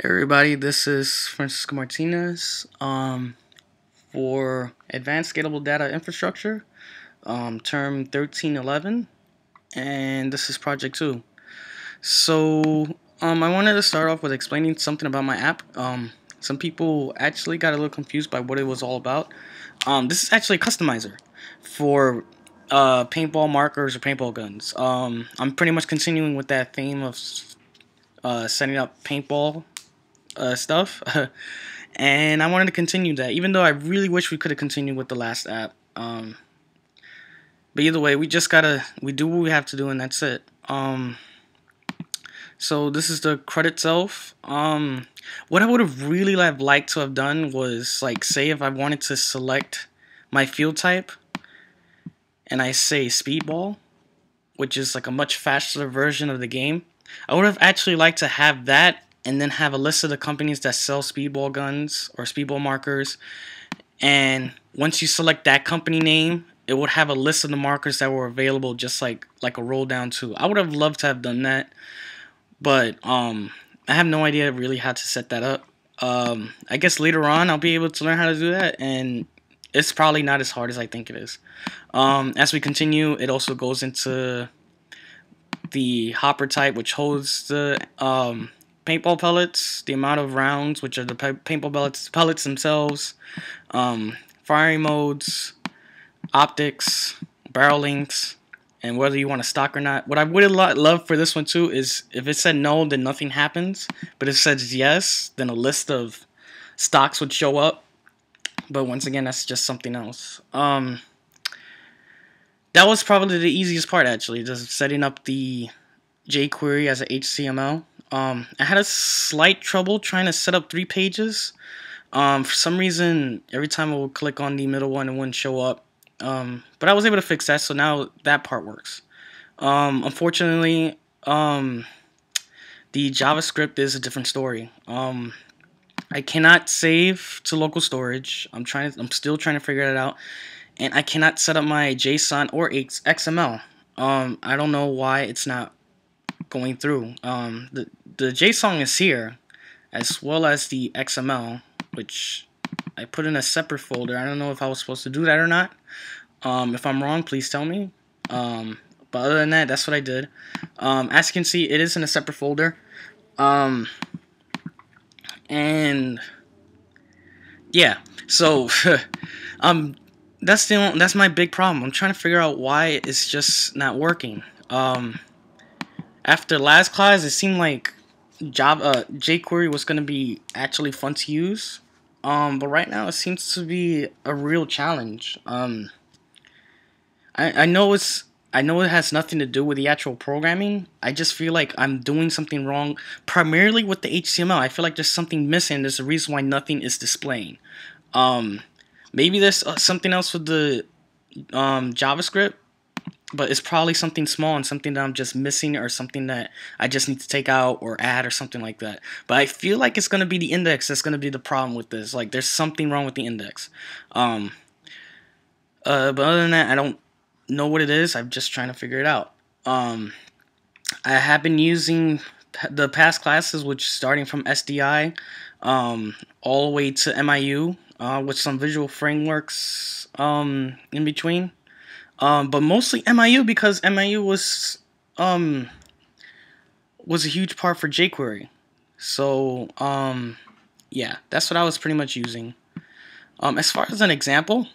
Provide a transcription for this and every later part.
Hey everybody, this is Francisco Martinez for Advanced Scalable Data Infrastructure, term 1311, and this is Project 2. I wanted to start off with explaining something about my app. Some people actually got a little confused by what it was all about. This is actually a customizer for paintball markers or paintball guns. I'm pretty much continuing with that theme of setting up paintball stuff. And I wanted to continue that, even though I really wish we could have continued with the last app. But either way, we do what we have to do, and that's it. So this is the CRUD itself. What I would have really liked to have done was, like, say if I wanted to select my field type, and I say speedball, which is like a much faster version of the game. I would have actually liked to have that and then have a list of the companies that sell speedball guns or speedball markers. And once you select that company name, it would have a list of the markers that were available, just like a roll down too. I would have loved to have done that, but I have no idea really how to set that up. I guess later on I'll be able to learn how to do that, and it's probably not as hard as I think it is. As we continue, it also goes into the hopper type, which holds the paintball pellets, the amount of rounds, which are the paintball pellets themselves, firing modes, optics, barrel lengths, and whether you want to stock or not. What I would have loved for this one too is if it said no, then nothing happens, but if it says yes, then a list of stocks would show up. But once again, that's just something else. That was probably the easiest part, actually, just setting up the jQuery as a HTML. I had a slight trouble trying to set up 3 pages. For some reason, every time I would click on the middle one, it wouldn't show up. But I was able to fix that, so now that part works. Unfortunately, the JavaScript is a different story. I cannot save to local storage. I'm still trying to figure that out. And I cannot set up my JSON or XML. I don't know why it's not going through. The JSON is here, as well as the XML, which I put in a separate folder. I don't know if I was supposed to do that or not. If I'm wrong, please tell me. But other than that, that's what I did. As you can see, it is in a separate folder. And yeah, so that's my big problem. I'm trying to figure out why it's just not working. After last class, it seemed like jQuery was gonna be actually fun to use. But right now it seems to be a real challenge. I know it has nothing to do with the actual programming. I just feel like I'm doing something wrong, primarily with the HTML. I feel like there's something missing. There's a reason why nothing is displaying. Maybe there's something else with the JavaScript, but it's probably something small and something that I'm just missing, or something that I just need to take out or add or something like that. But I feel like it's going to be the index that's going to be the problem with this. Like, there's something wrong with the index. But other than that, I don't know what it is. I'm just trying to figure it out. I have been using the past classes, which starting from SDI all the way to MIU, with some visual frameworks in between. But mostly MIU, because MIU was a huge part for jQuery. So yeah, that's what I was pretty much using. As far as an example,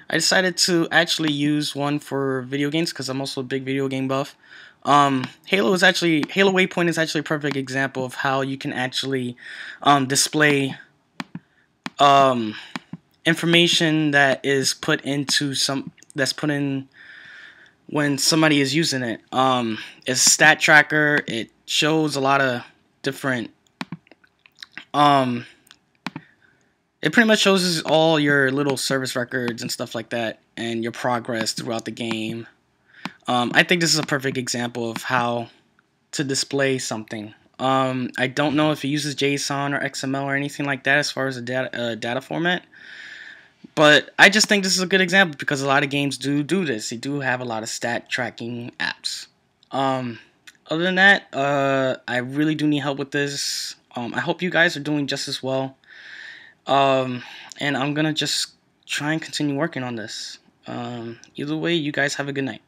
I decided to actually use one for video games because I'm also a big video game buff. Halo Waypoint is actually a perfect example of how you can actually display information that is put into when somebody is using it. It's a stat tracker. It shows a lot of different it pretty much shows all your little service records and stuff like that, and your progress throughout the game. I think this is a perfect example of how to display something. I don't know if it uses JSON or XML or anything like that as far as a data format, but I just think this is a good example because a lot of games do this. They do have a lot of stat tracking apps. Other than that, I really do need help with this. I hope you guys are doing just as well. Um, and I'm gonna just try and continue working on this. Either way, you guys have a good night.